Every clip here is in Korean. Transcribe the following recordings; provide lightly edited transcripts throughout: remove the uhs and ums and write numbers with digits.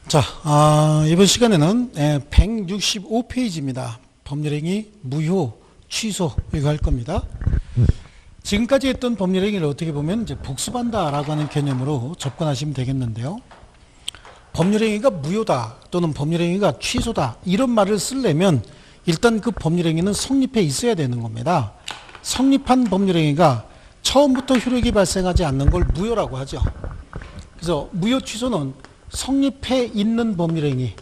자, 이번 시간에는 165페이지입니다. 법률행위 무효, 취소 이거 할 겁니다. 지금까지 했던 법률행위를 어떻게 보면 이제 복습한다라고 하는 개념으로 접근하시면 되겠는데요. 법률행위가 무효다 또는 법률행위가 취소다 이런 말을 쓰려면 일단 그 법률행위는 성립해 있어야 되는 겁니다. 성립한 법률행위가 처음부터 효력이 발생하지 않는 걸 무효라고 하죠. 그래서 무효 취소는 성립해 있는 법률행위,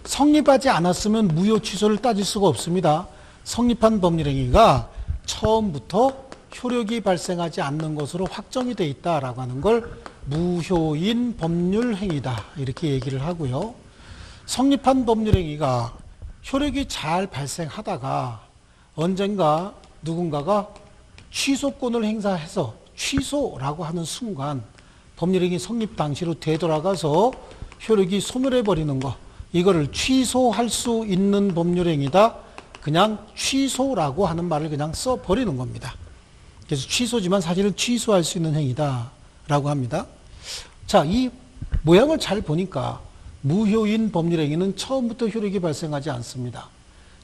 성립하지 않았으면 무효 취소를 따질 수가 없습니다. 성립한 법률행위가 처음부터 효력이 발생하지 않는 것으로 확정이 돼 있다라고 하는 걸 무효인 법률행위다 이렇게 얘기를 하고요. 성립한 법률행위가 효력이 잘 발생하다가 언젠가 누군가가 취소권을 행사해서 취소라고 하는 순간 법률행위 성립 당시로 되돌아가서 효력이 소멸해버리는 거, 이거를 취소할 수 있는 법률행위다. 그냥 취소라고 하는 말을 그냥 써버리는 겁니다. 그래서 취소지만 사실은 취소할 수 있는 행위다 라고 합니다. 자, 이 모양을 잘 보니까 무효인 법률행위는 처음부터 효력이 발생하지 않습니다.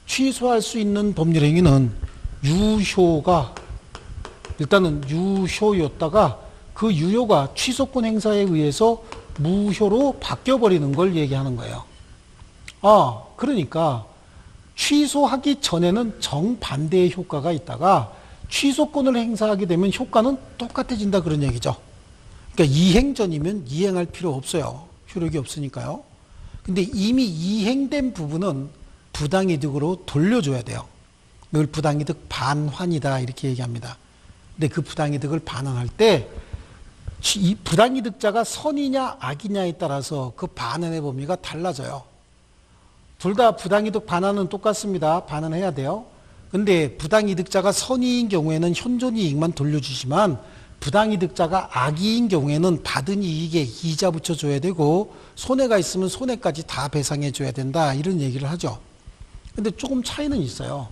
취소할 수 있는 법률행위는 유효가 일단은 유효였다가 그 유효가 취소권 행사에 의해서 무효로 바뀌어버리는 걸 얘기하는 거예요. 그러니까 취소하기 전에는 정반대의 효과가 있다가 취소권을 행사하게 되면 효과는 똑같아진다 그런 얘기죠. 그러니까 이행 전이면 이행할 필요 없어요. 효력이 없으니까요. 근데 이미 이행된 부분은 부당이득으로 돌려줘야 돼요. 이걸 부당이득 반환이다 이렇게 얘기합니다. 근데 그 부당이득을 반환할 때 이 부당이득자가 선이냐 악이냐에 따라서 그 반환의 범위가 달라져요. 둘 다 부당이득 반환은 똑같습니다. 반환해야 돼요. 근데 부당이득자가 선이인 경우에는 현존 이익만 돌려주지만 부당이득자가 악이인 경우에는 받은 이익에 이자 붙여줘야 되고 손해가 있으면 손해까지 다 배상해줘야 된다 이런 얘기를 하죠. 근데 조금 차이는 있어요.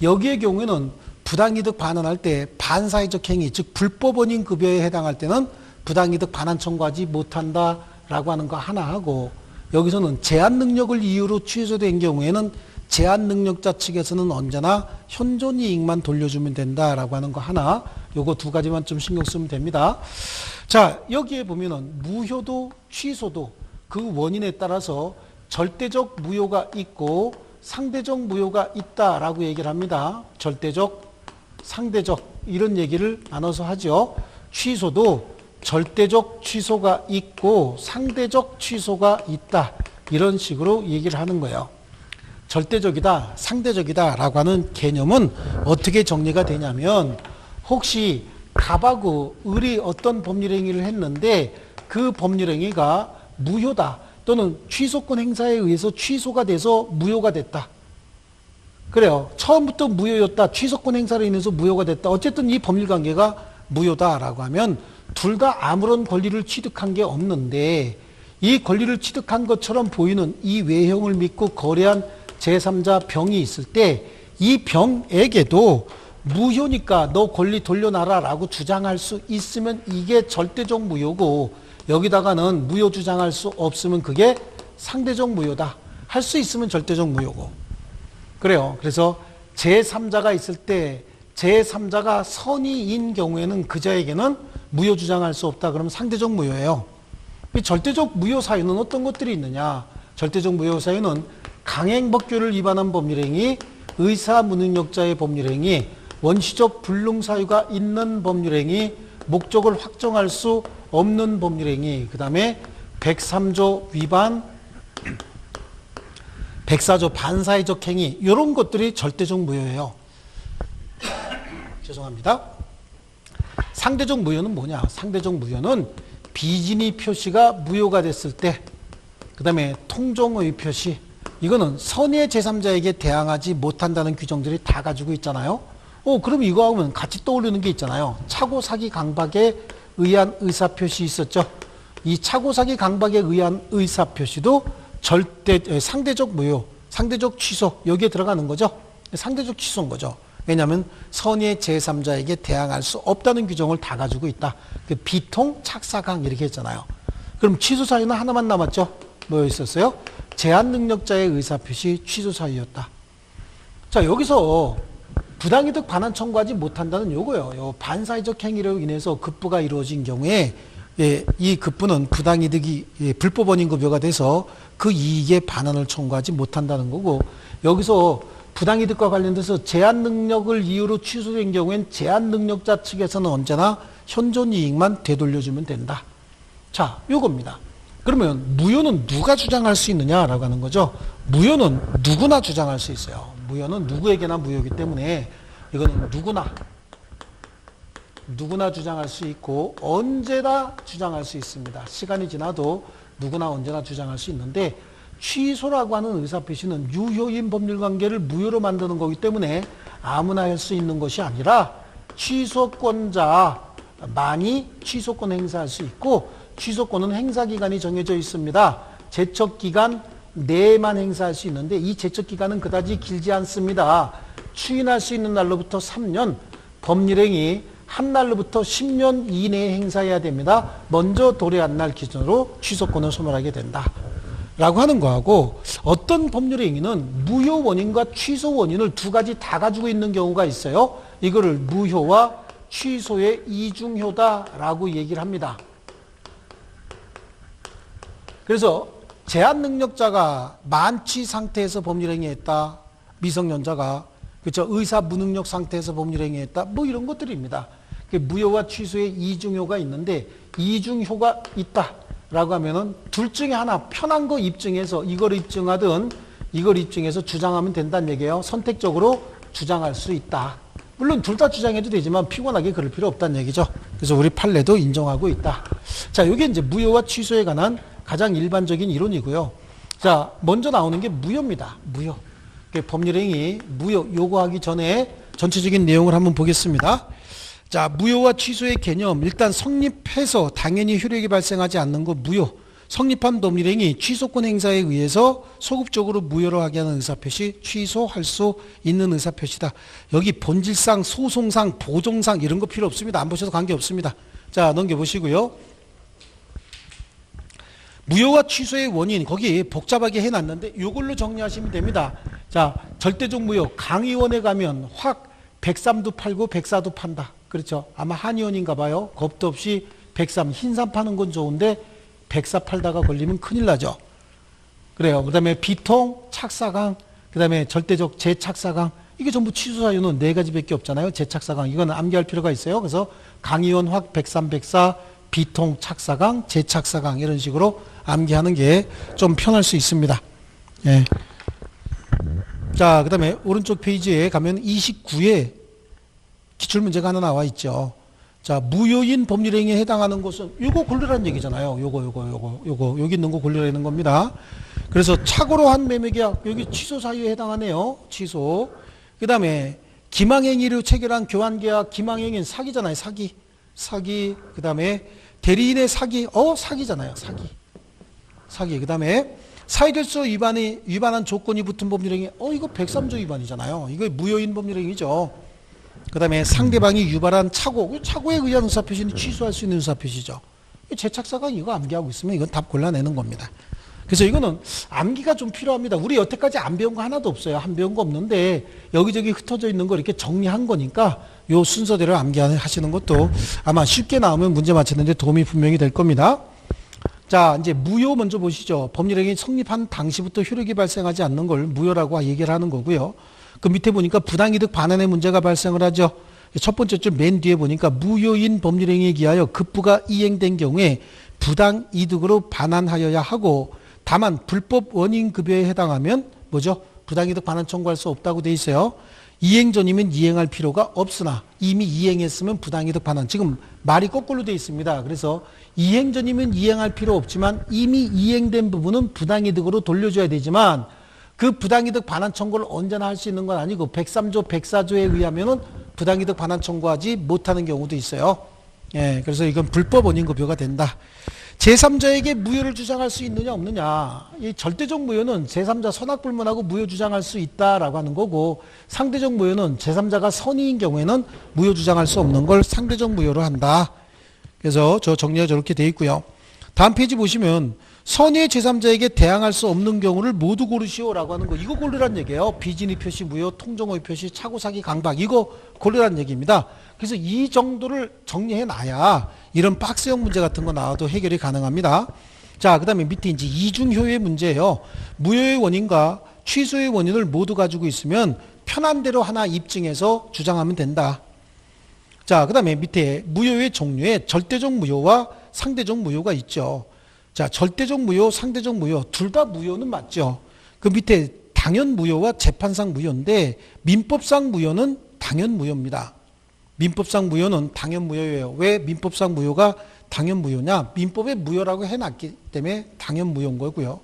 여기의 경우에는 부당이득 반환할 때 반사회적 행위, 즉 불법 원인 급여에 해당할 때는 부당이득 반환 청구하지 못한다라고 하는 거 하나 하고, 여기서는 제한 능력을 이유로 취소된 경우에는 제한 능력자 측에서는 언제나 현존 이익만 돌려주면 된다라고 하는 거 하나, 요거 두 가지만 좀 신경 쓰면 됩니다. 자, 여기에 보면은 무효도 취소도 그 원인에 따라서 절대적 무효가 있고 상대적 무효가 있다라고 얘기를 합니다. 절대적, 상대적 이런 얘기를 나눠서 하죠. 취소도 절대적 취소가 있고 상대적 취소가 있다 이런 식으로 얘기를 하는 거예요. 절대적이다, 상대적이다 라고 하는 개념은 어떻게 정리가 되냐면, 혹시 갑하고 을이 어떤 법률행위를 했는데 그 법률행위가 무효다 또는 취소권 행사에 의해서 취소가 돼서 무효가 됐다. 그래요. 처음부터 무효였다. 취소권 행사로 인해서 무효가 됐다. 어쨌든 이 법률관계가 무효다라고 하면 둘 다 아무런 권리를 취득한 게 없는데 이 권리를 취득한 것처럼 보이는 이 외형을 믿고 거래한 제3자 병이 있을 때 이 병에게도 무효니까 너 권리 돌려놔라 라고 주장할 수 있으면 이게 절대적 무효고, 여기다가는 무효 주장할 수 없으면 그게 상대적 무효다. 할 수 있으면 절대적 무효고. 그래요. 그래서 제3자가 있을 때 제3자가 선의인 경우에는 그자에게는 무효 주장할 수 없다. 그러면 상대적 무효예요. 절대적 무효 사유는 어떤 것들이 있느냐. 절대적 무효 사유는 강행법규를 위반한 법률행위, 의사무능력자의 법률행위, 원시적 불능사유가 있는 법률행위, 목적을 확정할 수 없는 법률행위, 그 다음에 103조 위반, 104조 반사회적 행위, 이런 것들이 절대적 무효예요. 죄송합니다. 상대적 무효는 뭐냐? 상대적 무효는 비진의 표시가 무효가 됐을 때, 그 다음에 통정의 표시, 이거는 선의 제3자에게 대항하지 못한다는 규정들이 다 가지고 있잖아요. 그럼 이거 하면 같이 떠오르는 게 있잖아요. 차고 사기 강박에 의한 의사표시 있었죠. 이 차고 사기 강박에 의한 의사표시도 상대적 무효, 상대적 취소 여기에 들어가는 거죠. 상대적 취소인 거죠. 왜냐하면 선의 제3자에게 대항할 수 없다는 규정을 다 가지고 있다. 그 비통, 착사강 이렇게 했잖아요. 그럼 취소 사유는 하나만 남았죠. 뭐였었어요? 제한 능력자의 의사표시 취소 사유였다. 자, 여기서 부당이득 반환 청구하지 못한다는 요거예요. 요 반사회적 행위로 인해서 급부가 이루어진 경우에 이 급부는 부당이득이 불법 원인급여가 돼서 그 이익의 반환을 청구하지 못한다는 거고, 여기서 부당이득과 관련돼서 제한 능력을 이유로 취소된 경우엔 제한 능력자 측에서는 언제나 현존 이익만 되돌려주면 된다. 자, 요겁니다. 그러면 무효는 누가 주장할 수 있느냐라고 하는 거죠. 무효는 누구나 주장할 수 있어요. 무효는 누구에게나 무효이기 때문에 이거는 누구나 주장할 수 있고 언제나 주장할 수 있습니다. 시간이 지나도 누구나 언제나 주장할 수 있는데, 취소라고 하는 의사표시는 유효인 법률관계를 무효로 만드는 거기 때문에 아무나 할 수 있는 것이 아니라 취소권자만이 취소권 행사할 수 있고, 취소권은 행사기간이 정해져 있습니다. 제척기간 내에만 행사할 수 있는데 이 제척기간은 그다지 길지 않습니다. 추인할 수 있는 날로부터 3년, 법률행위 한 날로부터 10년 이내에 행사해야 됩니다. 먼저 도래한 날 기준으로 취소권을 소멸하게 된다 라고 하는 거하고, 어떤 법률행위는 무효 원인과 취소 원인을 두 가지 다 가지고 있는 경우가 있어요. 이거를 무효와 취소의 이중효다라고 얘기를 합니다. 그래서 제한 능력자가 만취 상태에서 법률행위했다. 미성년자가 그렇죠. 의사 무능력 상태에서 법률행위했다. 뭐 이런 것들입니다. 무효와 취소의 이중효가 있는데, 이중효가 있다라고 하면은 둘 중에 하나 편한 거 입증해서 이걸 입증하든 이걸 입증해서 주장하면 된다는 얘기예요. 선택적으로 주장할 수 있다. 물론 둘 다 주장해도 되지만 피곤하게 그럴 필요 없다는 얘기죠. 그래서 우리 판례도 인정하고 있다. 자, 이게 이제 무효와 취소에 관한 가장 일반적인 이론이고요. 자, 먼저 나오는 게 무효입니다. 무효. 법률행위 무효 요구하기 전에 전체적인 내용을 한번 보겠습니다. 자, 무효와 취소의 개념, 일단 성립해서 당연히 효력이 발생하지 않는 거 무효. 성립한 법률행위 취소권 행사에 의해서 소급적으로 무효로 하게 하는 의사표시 취소할 수 있는 의사표시다. 여기 본질상, 소송상, 보정상 이런 거 필요 없습니다. 안 보셔도 관계없습니다. 자, 넘겨보시고요. 무효와 취소의 원인 거기 복잡하게 해놨는데 이걸로 정리하시면 됩니다. 자, 절대적 무효, 강의원에 가면 확 103도 팔고 104도 판다. 그렇죠? 아마 한의원인가 봐요. 겁도 없이 103 흰삼 파는 건 좋은데 104 팔다가 걸리면 큰일 나죠. 그래요. 그 다음에 비통, 착사강, 그 다음에 절대적 재착사강, 이게 전부 취소 사유는 4가지밖에 없잖아요. 재착사강, 이건 암기할 필요가 있어요. 그래서 강의원 확 103, 104, 비통, 착사강, 재착사강 이런 식으로 암기하는 게 좀 편할 수 있습니다. 예. 자, 그 다음에 오른쪽 페이지에 가면 29에 기출문제가 하나 나와 있죠. 자, 무효인 법률행위에 해당하는 것은 요거 고르라는 얘기잖아요. 요거 여기 있는 거 고르라는 겁니다. 그래서 착오로 한 매매계약 여기 취소 사유에 해당하네요. 취소. 그 다음에 기망행위로 체결한 교환계약, 기망행위는 사기잖아요. 사기. 그 다음에 대리인의 사기, 사기잖아요. 사기. 그 다음에 사회질서 위반한 조건이 붙은 법률행위, 이거 103조 위반이잖아요. 이거 무효인 법률행위죠. 그 다음에 상대방이 유발한 착오에 의한 의사표시는 취소할 수 있는 의사표시죠. 재착사강 이거 암기하고 있으면 이건 답 골라내는 겁니다. 그래서 이거는 암기가 좀 필요합니다. 우리 여태까지 안 배운 거 하나도 없어요. 안 배운 거 없는데 여기저기 흩어져 있는 거 이렇게 정리한 거니까 요 순서대로 암기하시는 것도 아마 쉽게 나오면 문제 맞히는데 도움이 분명히 될 겁니다. 자, 이제 무효 먼저 보시죠. 법률행위 성립한 당시부터 효력이 발생하지 않는 걸 무효라고 얘기를 하는 거고요. 그 밑에 보니까 부당이득 반환의 문제가 발생을 하죠. 첫 번째 줄 맨 뒤에 보니까 무효인 법률행위에 기하여 급부가 이행된 경우에 부당이득으로 반환하여야 하고, 다만 불법 원인급여에 해당하면 뭐죠? 부당이득 반환 청구할 수 없다고 돼 있어요. 이행 전이면 이행할 필요가 없으나 이미 이행했으면 부당이득 반환. 지금 말이 거꾸로 돼 있습니다. 그래서 이행 전이면 이행할 필요 없지만 이미 이행된 부분은 부당이득으로 돌려줘야 되지만 그 부당이득 반환 청구를 언제나 할 수 있는 건 아니고 103조, 104조에 의하면은 부당이득 반환 청구하지 못하는 경우도 있어요. 예, 그래서 이건 불법 원인급여가 된다. 제3자에게 무효를 주장할 수 있느냐 없느냐. 이 절대적 무효는 제3자 선악불문하고 무효 주장할 수 있다라고 하는 거고, 상대적 무효는 제3자가 선의인 경우에는 무효 주장할 수 없는 걸 상대적 무효로 한다. 그래서 저 정리가 저렇게 돼 있고요. 다음 페이지 보시면 선의의 제3자에게 대항할 수 없는 경우를 모두 고르시오라고 하는 거, 이거 고르란 얘기예요. 비진의 표시, 무효, 통정의 표시, 차고, 사기, 강박, 이거 고르란 얘기입니다. 그래서 이 정도를 정리해 놔야 이런 박스형 문제 같은 거 나와도 해결이 가능합니다. 자, 그 다음에 밑에 이제 이중효의 문제예요. 무효의 원인과 취소의 원인을 모두 가지고 있으면 편한 대로 하나 입증해서 주장하면 된다. 자, 그 다음에 밑에 무효의 종류에 절대적 무효와 상대적 무효가 있죠. 자, 절대적 무효, 상대적 무효, 둘 다 무효는 맞죠. 그 밑에 당연 무효와 재판상 무효인데 민법상 무효는 당연 무효입니다. 민법상 무효는 당연 무효예요. 왜 민법상 무효가 당연 무효냐? 민법에 무효라고 해놨기 때문에 당연 무효인 거고요.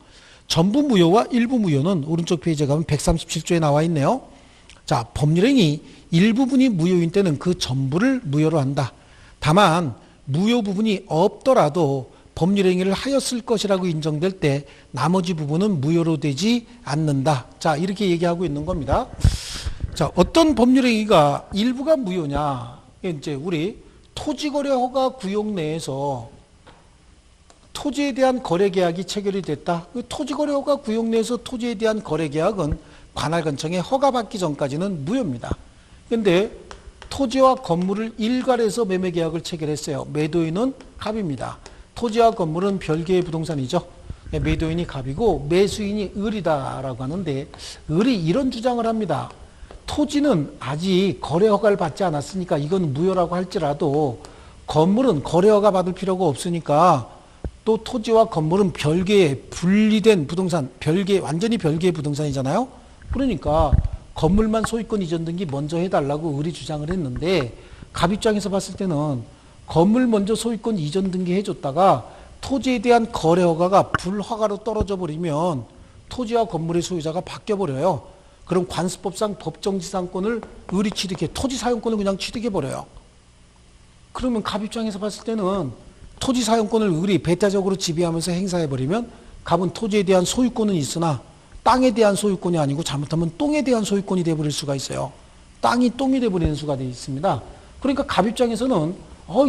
전부 무효와 일부 무효는 오른쪽 페이지에 가면 137조에 나와 있네요. 자, 법률행위 일부분이 무효인 때는 그 전부를 무효로 한다. 다만 무효 부분이 없더라도 법률행위를 하였을 것이라고 인정될 때 나머지 부분은 무효로 되지 않는다. 자, 이렇게 얘기하고 있는 겁니다. 자, 어떤 법률행위가 일부가 무효냐? 이제 우리 토지거래 허가 구역 내에서 토지에 대한 거래계약이 체결이 됐다. 토지거래 허가 구역 내에서 토지에 대한 거래계약은 관할건청에 허가받기 전까지는 무효입니다. 그런데 토지와 건물을 일괄해서 매매계약을 체결했어요. 매도인은 갑입니다. 토지와 건물은 별개의 부동산이죠. 매도인이 갑이고 매수인이 을이다라고 하는데 을이 이런 주장을 합니다. 토지는 아직 거래 허가를 받지 않았으니까 이건 무효라고 할지라도 건물은 거래 허가 받을 필요가 없으니까 또 토지와 건물은 별개의 분리된 부동산, 완전히 별개의 부동산이잖아요. 그러니까 건물만 소유권 이전 등기 먼저 해달라고 을이 주장을 했는데 갑 입장에서 봤을 때는 건물 먼저 소유권 이전 등기 해줬다가 토지에 대한 거래 허가가 불허가로 떨어져 버리면 토지와 건물의 소유자가 바뀌어버려요. 그럼 관습법상 법정지상권을 을이 취득해, 토지 사용권을 그냥 취득해버려요. 그러면 갑 입장에서 봤을 때는 토지 사용권을 을이 배타적으로 지배하면서 행사해버리면 갑은 토지에 대한 소유권은 있으나 땅에 대한 소유권이 아니고 잘못하면 똥에 대한 소유권이 돼버릴 수가 있어요. 땅이 똥이 돼버리는 수가 되어 있습니다. 그러니까 갑 입장에서는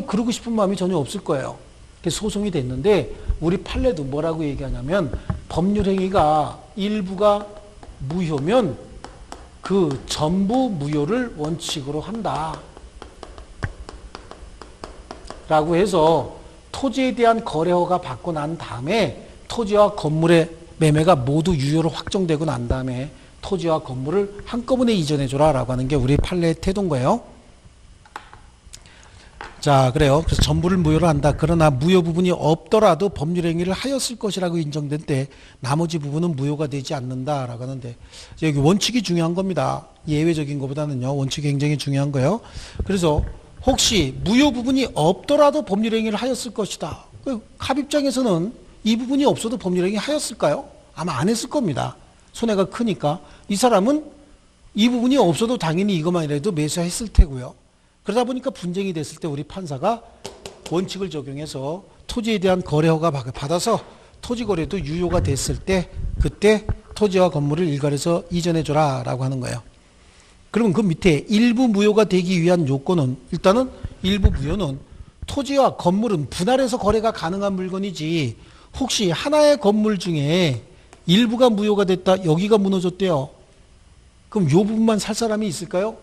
그러고 싶은 마음이 전혀 없을 거예요. 그래서 소송이 됐는데 우리 판례도 뭐라고 얘기하냐면 법률행위가 일부가 무효면 그 전부 무효를 원칙으로 한다. 라고 해서 토지에 대한 거래 허가 받고 난 다음에 토지와 건물의 매매가 모두 유효로 확정되고 난 다음에 토지와 건물을 한꺼번에 이전해줘라 라고 하는 게 우리 판례의 태도인 거예요. 자, 그래요. 그래서 전부를 무효로 한다. 그러나 무효 부분이 없더라도 법률행위를 하였을 것이라고 인정된 때 나머지 부분은 무효가 되지 않는다라고 하는데 여기 원칙이 중요한 겁니다. 예외적인 것보다는요. 원칙이 굉장히 중요한 거예요. 그래서 혹시 무효 부분이 없더라도 법률행위를 하였을 것이다. 갑 입장에서는 이 부분이 없어도 법률행위 하였을까요? 아마 안 했을 겁니다. 손해가 크니까. 이 사람은 이 부분이 없어도 당연히 이것만이라도 매수했을 테고요. 그러다 보니까 분쟁이 됐을 때 우리 판사가 원칙을 적용해서 토지에 대한 거래 허가 받아서 토지 거래도 유효가 됐을 때 그때 토지와 건물을 일괄해서 이전해줘라 라고 하는 거예요. 그러면 그 밑에 일부 무효가 되기 위한 요건은 일단은 일부 무효는 토지와 건물은 분할해서 거래가 가능한 물건이지 혹시 하나의 건물 중에 일부가 무효가 됐다 여기가 무너졌대요. 그럼 요 부분만 살 사람이 있을까요?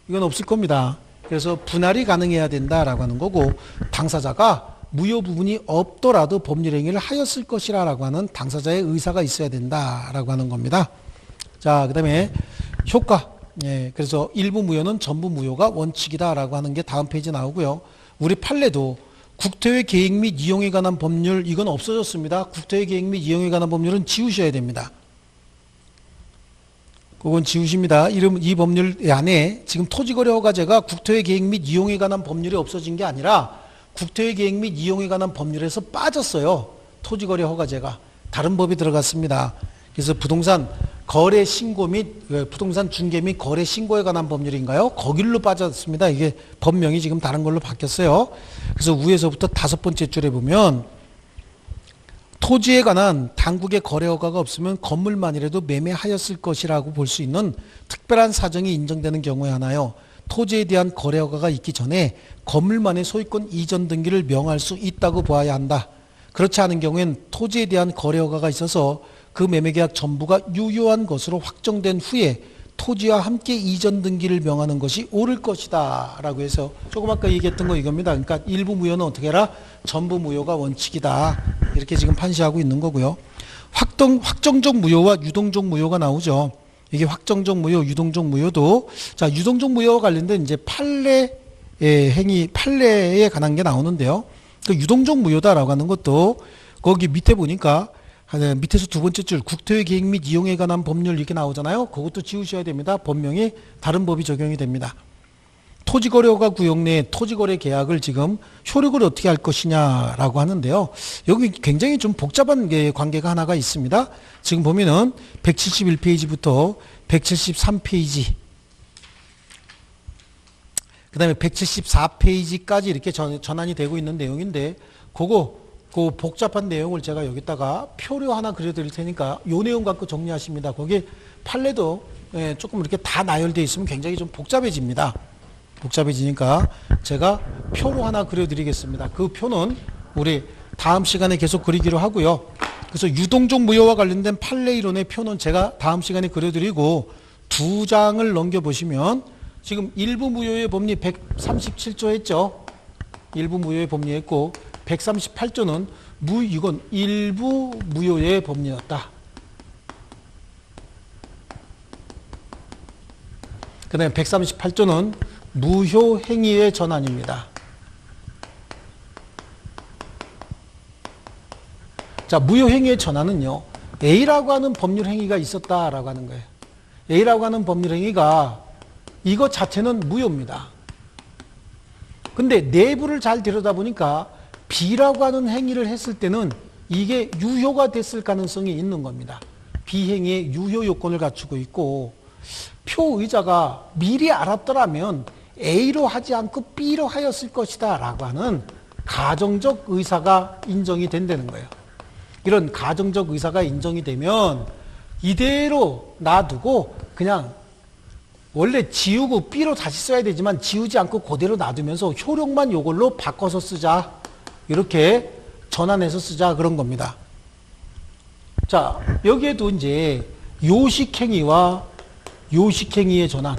이건 없을 겁니다. 그래서 분할이 가능해야 된다라고 하는 거고 당사자가 무효 부분이 없더라도 법률행위를 하였을 것이라고 하는 당사자의 의사가 있어야 된다라고 하는 겁니다. 자, 그 다음에 효과. 예, 그래서 일부 무효는 전부 무효가 원칙이다라고 하는 게 다음 페이지 나오고요. 우리 판례도 국토의 계획 및 이용에 관한 법률 이건 없어졌습니다. 국토의 계획 및 이용에 관한 법률은 지우셔야 됩니다. 그건 지우십니다. 이 법률 안에 지금 토지거래허가제가 국토의 계획 및 이용에 관한 법률이 없어진 게 아니라 국토의 계획 및 이용에 관한 법률에서 빠졌어요. 토지거래허가제가 다른 법이 들어갔습니다. 그래서 부동산 거래 신고 및 부동산 중개 및 거래 신고에 관한 법률인가요? 거길로 빠졌습니다. 이게 법명이 지금 다른 걸로 바뀌었어요. 그래서 위에서부터 5번째 줄에 보면 토지에 관한 당국의 거래 허가가 없으면 건물만이라도 매매하였을 것이라고 볼 수 있는 특별한 사정이 인정되는 경우에 하나요. 토지에 대한 거래 허가가 있기 전에 건물만의 소유권 이전 등기를 명할 수 있다고 보아야 한다. 그렇지 않은 경우엔 토지에 대한 거래 허가가 있어서 그 매매계약 전부가 유효한 것으로 확정된 후에 토지와 함께 이전 등기를 명하는 것이 옳을 것이다 라고 해서 조금 아까 얘기했던 거 이겁니다. 그러니까 일부 무효는 어떻게 해라? 전부 무효가 원칙이다. 이렇게 지금 판시하고 있는 거고요. 확정적 무효와 유동적 무효가 나오죠. 이게 확정적 무효, 유동적 무효도 자, 유동적 무효와 관련된 이제 판례 행위, 판례에 관한 게 나오는데요. 그 유동적 무효다라고 하는 것도 거기 밑에 보니까 밑에서 두 번째 줄 국토의 계획 및 이용에 관한 법률 이렇게 나오잖아요. 그것도 지우셔야 됩니다. 법명이 다른 법이 적용이 됩니다. 토지거래허가 구역 내 토지거래 계약을 지금 효력을 어떻게 할 것이냐라고 하는데요. 여기 굉장히 좀 복잡한 관계가 하나가 있습니다. 지금 보면은 171페이지부터 173페이지 그 다음에 174페이지까지 이렇게 전환이 되고 있는 내용인데 그 복잡한 내용을 제가 여기다가 표로 하나 그려드릴 테니까 이 내용 갖고 정리하십니다. 거기 판례도 조금 이렇게 다 나열되어 있으면 굉장히 좀 복잡해집니다. 복잡해지니까 제가 표로 하나 그려드리겠습니다. 그 표는 우리 다음 시간에 계속 그리기로 하고요. 그래서 유동적 무효와 관련된 판례 이론의 표는 제가 다음 시간에 그려드리고 두 장을 넘겨보시면 지금 일부 무효의 법리 137조 했죠. 일부 무효의 법리 했고 138조는 이건 일부 무효의 법리였다. 그 다음에 138조는 무효 행위의 전환입니다. 자, 무효 행위의 전환은요, A라고 하는 법률 행위가 있었다라고 하는 거예요. A라고 하는 법률 행위가 이것 자체는 무효입니다. 근데 내부를 잘 들여다보니까 B라고 하는 행위를 했을 때는 이게 유효가 됐을 가능성이 있는 겁니다. B행위의 유효 요건을 갖추고 있고 표의자가 미리 알았더라면 A로 하지 않고 B로 하였을 것이다 라고 하는 가정적 의사가 인정이 된다는 거예요. 이런 가정적 의사가 인정이 되면 이대로 놔두고 그냥 원래 지우고 B로 다시 써야 되지만 지우지 않고 그대로 놔두면서 효력만 이걸로 바꿔서 쓰자. 이렇게 전환해서 쓰자 그런 겁니다. 자, 여기에도 이제 요식행위와 요식행위의 전환,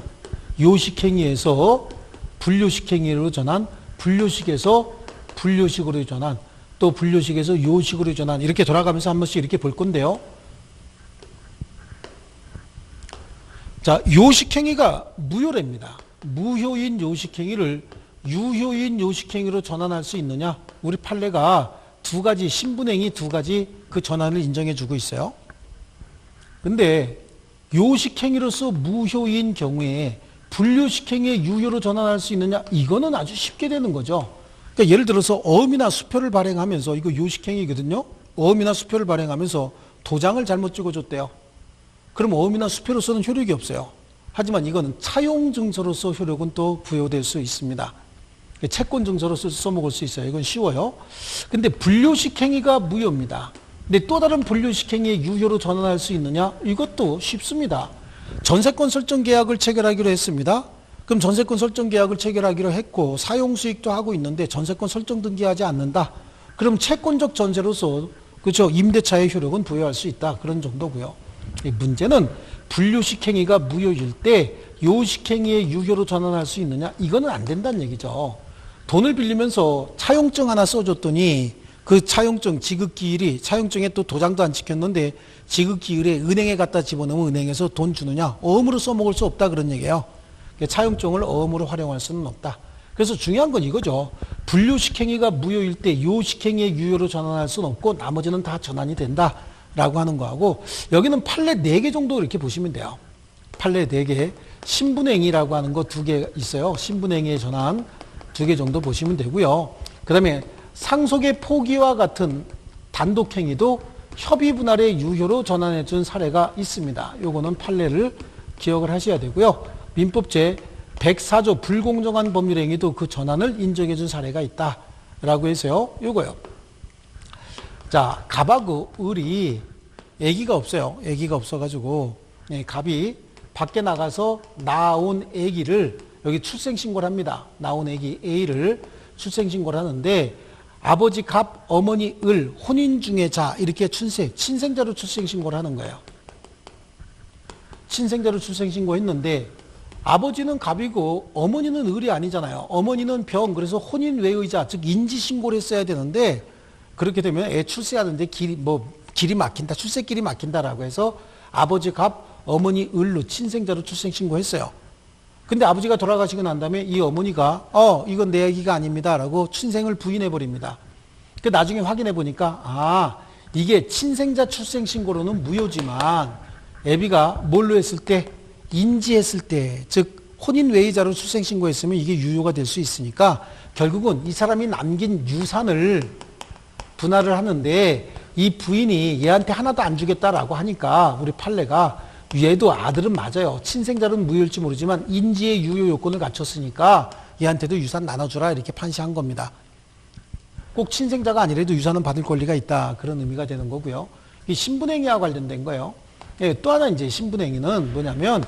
요식행위에서 분료식행위로 전환, 분료식에서 분료식으로 전환, 또 분료식에서 요식으로 전환 이렇게 돌아가면서 한 번씩 이렇게 볼 건데요. 자, 요식행위가 무효랍니다. 무효인 요식행위를 유효인 요식행위로 전환할 수 있느냐? 우리 판례가 두 가지, 신분행위 두 가지 그 전환을 인정해 주고 있어요. 근데 요식행위로서 무효인 경우에 분류식행위의 유효로 전환할 수 있느냐? 이거는 아주 쉽게 되는 거죠. 그러니까 예를 들어서 어음이나 수표를 발행하면서 이거 요식행위거든요. 어음이나 수표를 발행하면서 도장을 잘못 찍어줬대요. 그럼 어음이나 수표로서는 효력이 없어요. 하지만 이거는 차용증서로서 효력은 또 부여될 수 있습니다. 채권증서로서 써먹을 수 있어요. 이건 쉬워요. 근데 분류식 행위가 무효입니다. 근데 또 다른 분류식 행위의 유효로 전환할 수 있느냐? 이것도 쉽습니다. 전세권 설정 계약을 체결하기로 했습니다. 그럼 전세권 설정 계약을 체결하기로 했고 사용수익도 하고 있는데 전세권 설정 등기하지 않는다. 그럼 채권적 전세로서 그렇죠. 임대차의 효력은 부여할 수 있다. 그런 정도고요. 문제는 분류식 행위가 무효일 때 요식 행위의 유효로 전환할 수 있느냐? 이거는 안 된다는 얘기죠. 돈을 빌리면서 차용증 하나 써줬더니 그 차용증 지급기일이 차용증에 또 도장도 안 찍혔는데 지급기일에 은행에 갖다 집어넣으면 은행에서 돈 주느냐? 어음으로 써먹을 수 없다 그런 얘기예요. 차용증을 어음으로 활용할 수는 없다. 그래서 중요한 건 이거죠. 분류식 행위가 무효일 때 요식 행위의 유효로 전환할 수는 없고 나머지는 다 전환이 된다라고 하는 거하고 여기는 판례 4개 정도 이렇게 보시면 돼요. 판례 4개. 신분행위라고 하는 거 2개 있어요. 신분행위의 전환 2개 정도 보시면 되고요. 그 다음에 상속의 포기와 같은 단독행위도 협의분할의 유효로 전환해 준 사례가 있습니다. 요거는 판례를 기억을 하셔야 되고요. 민법제 104조 불공정한 법률행위도 그 전환을 인정해 준 사례가 있다라고 해서요. 요거요. 자, 갑하고 을이 아기가 없어요. 아기가 없어가지고 갑이 밖에 나가서 낳은 아기를 여기 출생신고를 합니다. 낳은 아기 A를 출생신고를 하는데 아버지 갑, 어머니 을, 혼인 중의 자 이렇게 친생자로 출생신고를 하는 거예요. 친생자로 출생신고했는데 아버지는 갑이고 어머니는 을이 아니잖아요. 어머니는 병, 그래서 혼인 외의자, 즉 인지신고를 했어야 되는데 그렇게 되면 애 출세하는데 길이 막힌다, 출세길이 막힌다라고 해서 아버지 갑, 어머니 을로 친생자로 출생신고했어요. 근데 아버지가 돌아가시고 난 다음에 이 어머니가 이건 내 아기가 아닙니다라고 친생을 부인해버립니다. 그 나중에 확인해 보니까 이게 친생자 출생신고로는 무효지만 애비가 뭘로 했을 때 인지했을 때, 즉 혼인 외의자로 출생신고했으면 이게 유효가 될 수 있으니까 결국은 이 사람이 남긴 유산을 분할을 하는데 이 부인이 얘한테 하나도 안 주겠다라고 하니까 우리 판례가 얘도 아들은 맞아요. 친생자는 무효일지 모르지만 인지의 유효 요건을 갖췄으니까 얘한테도 유산 나눠주라 이렇게 판시한 겁니다. 꼭 친생자가 아니라도 유산은 받을 권리가 있다. 그런 의미가 되는 거고요. 이 신분행위와 관련된 거예요. 또 하나 이제 신분행위는 뭐냐면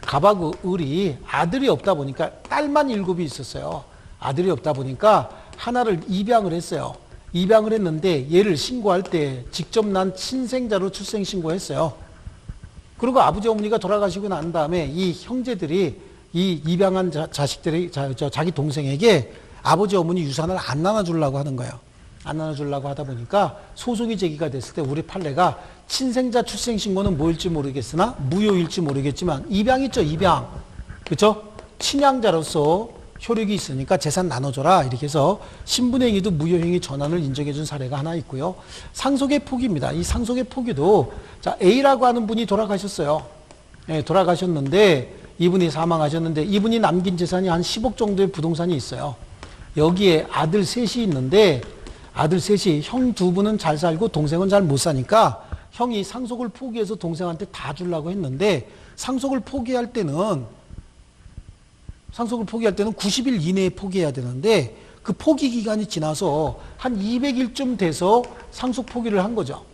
갑하고 을이 아들이 없다 보니까 딸만 7이 있었어요. 아들이 없다 보니까 하나를 입양을 했어요. 입양을 했는데 얘를 신고할 때 직접 난 친생자로 출생신고했어요. 그리고 아버지 어머니가 돌아가시고 난 다음에 이 형제들이 이 입양한 자식들이 자기 동생에게 아버지 어머니 유산을 안 나눠주려고 하는 거예요. 안 나눠주려고 하다 보니까 소송이 제기가 됐을 때 우리 판례가 친생자 출생신고는 뭐일지 모르겠으나 무효일지 모르겠지만 입양 있죠, 입양. 그렇죠? 친양자로서 효력이 있으니까 재산 나눠줘라 이렇게 해서 신분행위도 무효행위 전환을 인정해 준 사례가 하나 있고요. 상속의 포기입니다. 이 상속의 포기도 자 A라고 하는 분이 돌아가셨어요. 돌아가셨는데 이분이 사망하셨는데 이분이 남긴 재산이 한 10억 정도의 부동산이 있어요. 여기에 아들 셋이 있는데 아들 셋이 형 2분은 잘 살고 동생은 잘 못 사니까 형이 상속을 포기해서 동생한테 다 주려고 했는데 상속을 포기할 때는 90일 이내에 포기해야 되는데 그 포기 기간이 지나서 한 200일쯤 돼서 상속 포기를 한 거죠.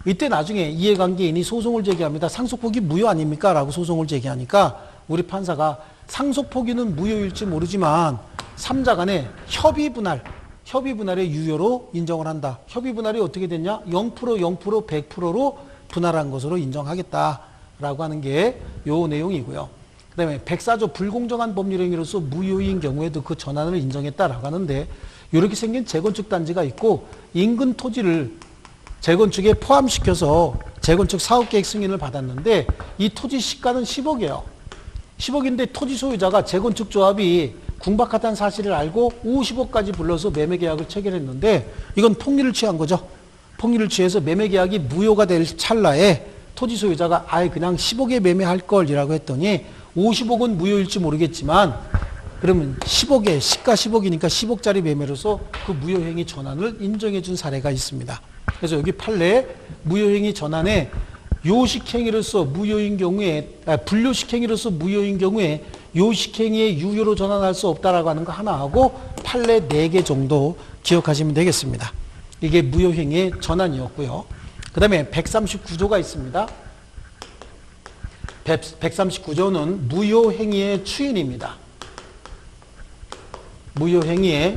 이때 나중에 이해관계인이 소송을 제기합니다. 상속 포기 무효 아닙니까? 라고 소송을 제기하니까 우리 판사가 상속 포기는 무효일지 모르지만 3자 간의 협의 분할의 유효로 인정을 한다. 협의 분할이 어떻게 됐냐? 0%, 100%로 분할한 것으로 인정하겠다라고 하는 게 요 내용이고요. 그 다음에 104조 불공정한 법률행위로서 무효인 경우에도 그 전환을 인정했다라고 하는데 이렇게 생긴 재건축 단지가 있고 인근 토지를 재건축에 포함시켜서 재건축 사업계획 승인을 받았는데 이 토지 시가는 10억이에요. 10억인데 토지 소유자가 재건축 조합이 궁박하다는 사실을 알고 50억까지 불러서 매매계약을 체결했는데 이건 폭리를 취한 거죠. 폭리를 취해서 매매계약이 무효가 될 찰나에 토지 소유자가 아예 그냥 10억에 매매할 걸이라고 했더니 50억은 무효일지 모르겠지만 그러면 10억에 시가 10억이니까 10억짜리 매매로서 그 무효행위 전환을 인정해 준 사례가 있습니다. 그래서 여기 판례에 무효행위 전환에 요식행위로서 무효인 경우에 불요식행위로서 무효인 경우에 요식행위의 유효로 전환할 수 없다라고 하는 거 하나 하고 판례 4개 정도 기억하시면 되겠습니다. 이게 무효행위의 전환이었고요. 그 다음에 139조가 있습니다. 139조는 무효행위의 추인입니다. 무효행위의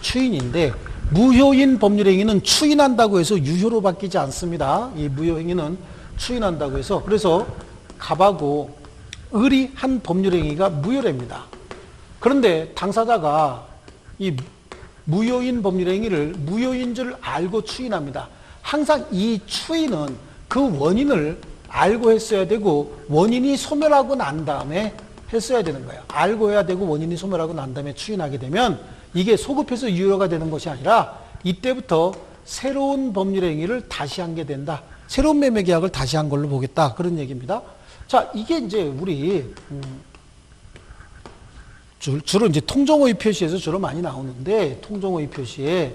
추인인데 무효인 법률행위는 추인한다고 해서 유효로 바뀌지 않습니다. 이 무효행위는 추인한다고 해서 그래서 갑하고 을이 한 법률행위가 무효랍니다. 그런데 당사자가 이 무효인 법률행위를 무효인 줄 알고 추인합니다. 항상 이 추인은 그 원인을 알고 했어야 되고 원인이 소멸하고 난 다음에 했어야 되는 거예요. 알고 해야 되고 원인이 소멸하고 난 다음에 추인하게 되면 이게 소급해서 유효가 되는 것이 아니라 이때부터 새로운 법률행위를 다시 한 게 된다. 새로운 매매계약을 다시 한 걸로 보겠다. 그런 얘기입니다. 자, 이게 이제 우리 주로 이제 통정호의 표시에서 주로 많이 나오는데 통정호의 표시에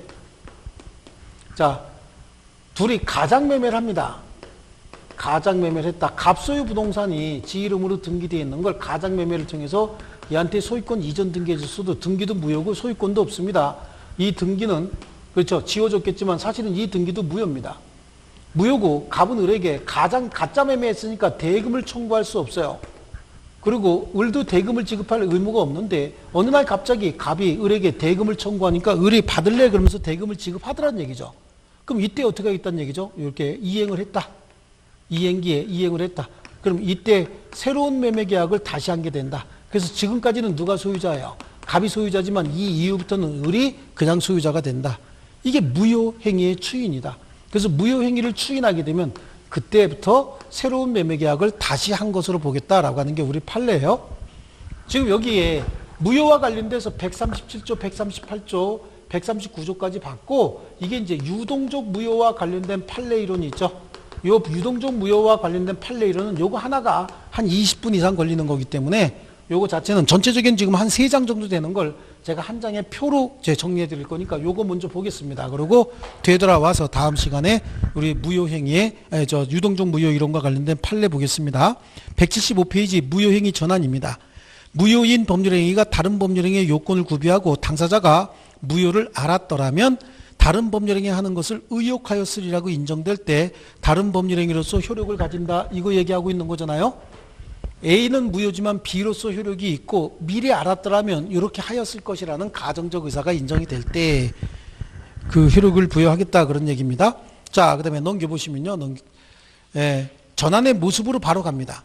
자 둘이 가장매매를 합니다. 가장매매를 했다. 갑소유 부동산이 지 이름으로 등기되어 있는 걸 가장매매를 통해서 얘한테 소유권 이전 등기해 줬어도 등기도 무효고 소유권도 없습니다. 이 등기는 그렇죠. 지워졌겠지만 사실은 이 등기도 무효입니다. 무효고 갑은 을에게 가짜 매매했으니까 대금을 청구할 수 없어요. 그리고 을도 대금을 지급할 의무가 없는데 어느 날 갑자기 갑이 을에게 대금을 청구하니까 을이 받을래 그러면서 대금을 지급하더란 얘기죠. 그럼 이때 어떻게 하겠다는 얘기죠? 이렇게 이행을 했다. 이행기에 이행을 했다. 그럼 이때 새로운 매매 계약을 다시 한 게 된다. 그래서 지금까지는 누가 소유자예요? 갑이 소유자지만 이 이후부터는 을이 그냥 소유자가 된다. 이게 무효행위의 추인이다. 그래서 무효행위를 추인하게 되면 그때부터 새로운 매매 계약을 다시 한 것으로 보겠다라고 하는 게 우리 판례예요. 지금 여기에 무효와 관련돼서 137조, 138조, 139조까지 봤고 이게 이제 유동적 무효와 관련된 판례 이론이 있죠. 요 유동적 무효와 관련된 판례 이론은 요거 하나가 한 20분 이상 걸리는 거기 때문에 요거 자체는 전체적인 지금 한 3장 정도 되는 걸 제가 한 장의 표로 정리해 드릴 거니까 요거 먼저 보겠습니다. 그리고 되돌아와서 다음 시간에 우리 무효행위의 유동적 무효 이론과 관련된 판례 보겠습니다. 175페이지 무효행위 전환입니다. 무효인 법률행위가 다른 법률행위의 요건을 구비하고 당사자가 무효를 알았더라면 다른 법률행위 하는 것을 의욕하였으리라고 인정될 때 다른 법률행위로서 효력을 가진다. 이거 얘기하고 있는 거잖아요. A는 무효지만 B로서 효력이 있고 미리 알았더라면 이렇게 하였을 것이라는 가정적 의사가 인정이 될 때 그 효력을 부여하겠다 그런 얘기입니다. 자, 그 다음에 넘겨보시면요. 전환의 모습으로 바로 갑니다.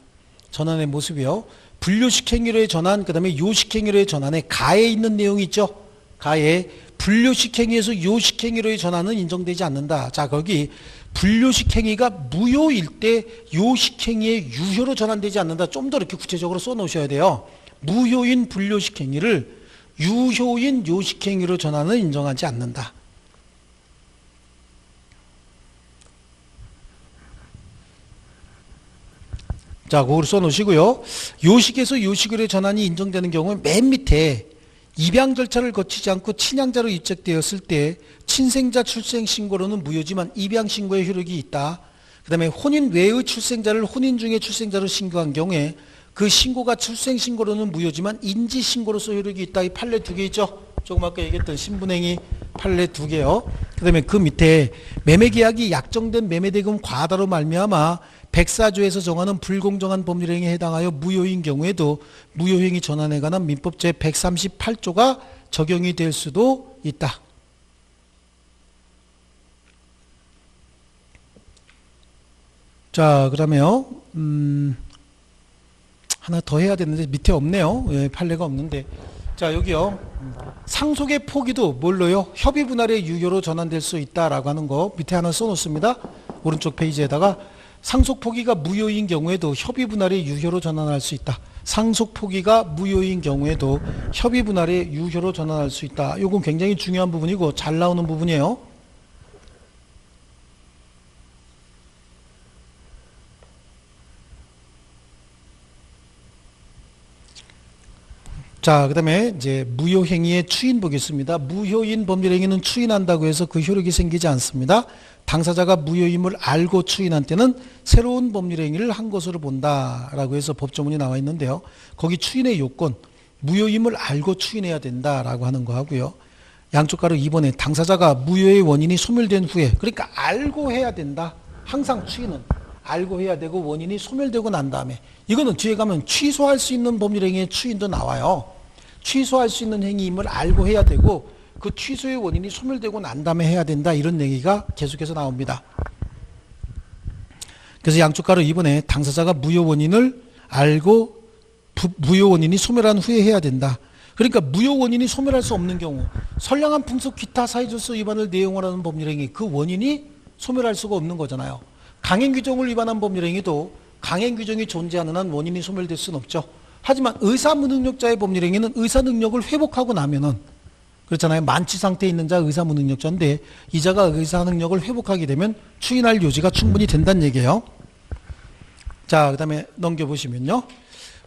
전환의 모습이요. 분류식 행위로의 전환, 그 다음에 요식 행위로의 전환에 가에 있는 내용이 있죠. 가에 분류식 행위에서 요식 행위로의 전환은 인정되지 않는다. 자, 거기 분류식 행위가 무효일 때 요식 행위의 유효로 전환되지 않는다. 좀 더 이렇게 구체적으로 써놓으셔야 돼요. 무효인 분류식 행위를 유효인 요식 행위로 전환은 인정하지 않는다. 자, 그걸 써놓으시고요. 요식에서 요식으로의 전환이 인정되는 경우는 맨 밑에 입양 절차를 거치지 않고 친양자로 입적되었을 때 친생자 출생 신고로는 무효지만 입양 신고의 효력이 있다. 그 다음에 혼인 외의 출생자를 혼인 중에 출생자로 신고한 경우에 그 신고가 출생 신고로는 무효지만 인지 신고로서 효력이 있다. 이 판례 2개 있죠. 조금 아까 얘기했던 신분행위 판례 2개요. 그 다음에 그 밑에 매매계약이 약정된 매매대금 과다로 말미암아 104조에서 정하는 불공정한 법률행위에 해당하여 무효인 경우에도 무효행위 전환에 관한 민법 제138조가 적용이 될 수도 있다. 자, 그러면요. 하나 더 해야 되는데 밑에 없네요. 예, 판례가 없는데. 자, 여기요. 상속의 포기도 뭘로요? 협의 분할의 유효로 전환될 수 있다라고 하는 거 밑에 하나 써놓습니다. 오른쪽 페이지에다가 상속 포기가 무효인 경우에도 협의 분할의 유효로 전환할 수 있다. 상속 포기가 무효인 경우에도 협의 분할의 유효로 전환할 수 있다. 이건 굉장히 중요한 부분이고 잘 나오는 부분이에요. 자, 그 다음에 이제 무효행위의 추인 보겠습니다. 무효인 법률행위는 추인한다고 해서 그 효력이 생기지 않습니다. 당사자가 무효임을 알고 추인한 때는 새로운 법률행위를 한 것으로 본다라고 해서 법조문이 나와 있는데요. 거기 추인의 요건, 무효임을 알고 추인해야 된다라고 하는 거 하고요. 양쪽 가로 2번에 당사자가 무효의 원인이 소멸된 후에, 그러니까 알고 해야 된다. 항상 추인은 알고 해야 되고 원인이 소멸되고 난 다음에, 이거는 뒤에 가면 취소할 수 있는 법률행위의 추인도 나와요. 취소할 수 있는 행위임을 알고 해야 되고 그 취소의 원인이 소멸되고 난 다음에 해야 된다. 이런 얘기가 계속해서 나옵니다. 그래서 양쪽 가로 2번에 당사자가 무효 원인을 알고 무효 원인이 소멸한 후에 해야 된다. 그러니까 무효 원인이 소멸할 수 없는 경우, 선량한 풍속 기타 사회질서 위반을 내용을 하는 법률행위, 그 원인이 소멸할 수가 없는 거잖아요. 강행규정을 위반한 법률행위도 강행규정이 존재하는 한 원인이 소멸될 수는 없죠. 하지만 의사무능력자의 법률행위는 의사능력을 회복하고 나면은, 그렇잖아요. 만취 상태에 있는 자 의사무능력자인데 이 자가 의사능력을 회복하게 되면 추인할 요지가 충분히 된다는 얘기예요. 자, 그 다음에 넘겨보시면요.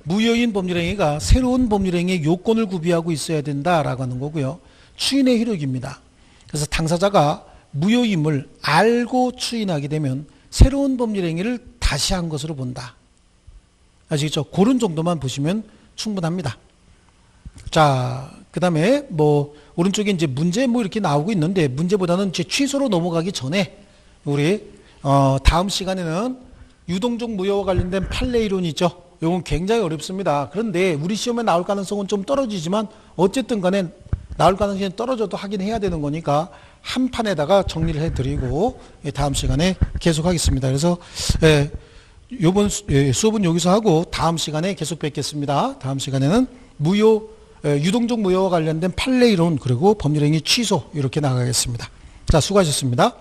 무효인 법률행위가 새로운 법률행위의 요건을 구비하고 있어야 된다라고 하는 거고요. 추인의 효력입니다. 그래서 당사자가 무효임을 알고 추인하게 되면 새로운 법률행위를 다시 한 것으로 본다. 아시겠죠? 그런 정도만 보시면 충분합니다. 자, 그 다음에 오른쪽에 이제 문제 이렇게 나오고 있는데, 문제보다는 이제 취소로 넘어가기 전에 우리 다음 시간에는 유동적 무효와 관련된 판례 이론이 있죠. 요건 굉장히 어렵습니다. 그런데 우리 시험에 나올 가능성은 좀 떨어지지만 어쨌든 간에 나올 가능성이 떨어져도 하긴 해야 되는 거니까 한 판에다가 정리를 해드리고 다음 시간에 계속하겠습니다. 그래서 요번 수업은 여기서 하고 다음 시간에 계속 뵙겠습니다. 다음 시간에는 무효, 유동적 무효와 관련된 판례 이론 그리고 법률행위 취소 이렇게 나가겠습니다. 자, 수고하셨습니다.